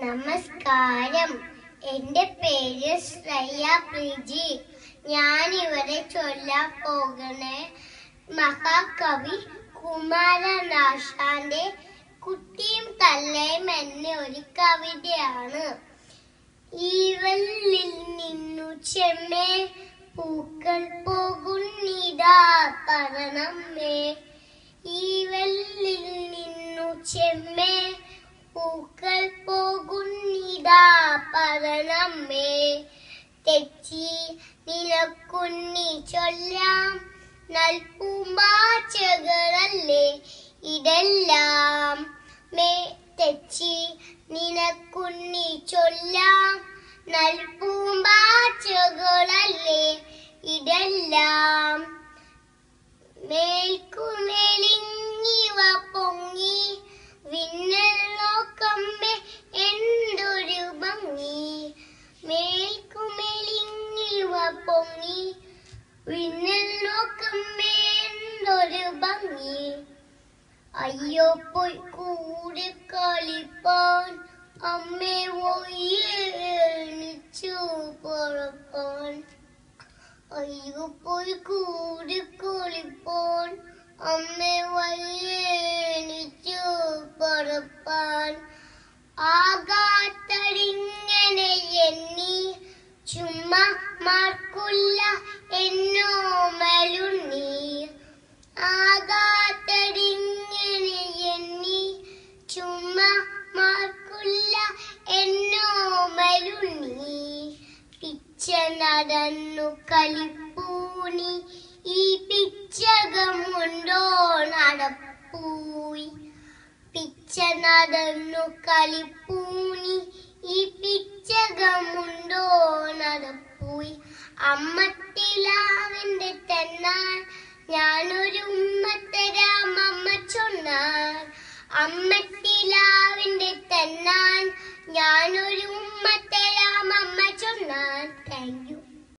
നമസ്കാരം. എന്റെ പേര് ശ്രേയ പ്രീജി. ഞാനിവിടെ ചൊല്ലാൻ പോകുന്ന മഹാകവി കുമാരനാശാന്റെ കുട്ടിയും തള്ളയും എന്ന ഒരു കവിതയാണ്. ഈവലിൽ നിന്നു ചെമ്മേ പൂക്കൾ പോകുന്നിതാ പറണമേ. ഈവലിൽ നിന്നു ചെമ്മേ പൂക്കൾ പോകുന്നിതാ പറണമേ. തെച്ചി നിലക്കുന്നി ചൊല്ലാം നൽപൂമ്പാച്ചകളല്ലേ ഇതെല്ലാം. തെച്ചി നിനക്കുന്നി ചൊല്ലാം നൽപൂമ്പാച്ചകളല്ലേ ഇതെല്ലാം. മേൽക്കുമേലിങ്ങിവ പൊങ്ങി വിണ്ണൽ നോക്കമ്മേ എന്തൊരു ഭംഗി. മേൽക്കുമേലിങ്ങിവ പൊങ്ങി വിണ്ണൽ നോക്കമ്മേ എന്തൊരു ഭംഗി. അയ്യോ പോയി കൂടെ കളിപ്പാൻ അമ്മേ ഒയ്യണിച്ചു പറപ്പാൻ. അയ്യോ പോയി കൂടെ കളിപ്പാൻ അമ്മേ വയ്യണിച്ചു പറപ്പാൻ. ആകാത്തടിങ്ങനെ എണ്ണി ചുമ്മാ മാർക്കുള്ള എന്നോ മലുണ്ണി. ആകാത്തടിങ്ങനെ എണ്ണി ചുമ്മാ മാർക്കുള്ള എന്നോ മലുണ്ണി. പിച്ച നടന്നു കളിപ്പൂനി ഈ പിച്ചകമുണ്ടോ നടപ്പൂയി. പിച്ച നടന്നു കളിപ്പൂനി ഈ പിച്ചകമുണ്ടോ നടപ്പൂയി. അമ്മത്തിലാവിന്റെ തെന്നാൻ ഞാനൊരു ഉമ്മത്തരാം അമ്മ ചൊന്നാൻ. അമ്മത്തിലാവിന്റെ തെന്നാൻ ഞാനൊരു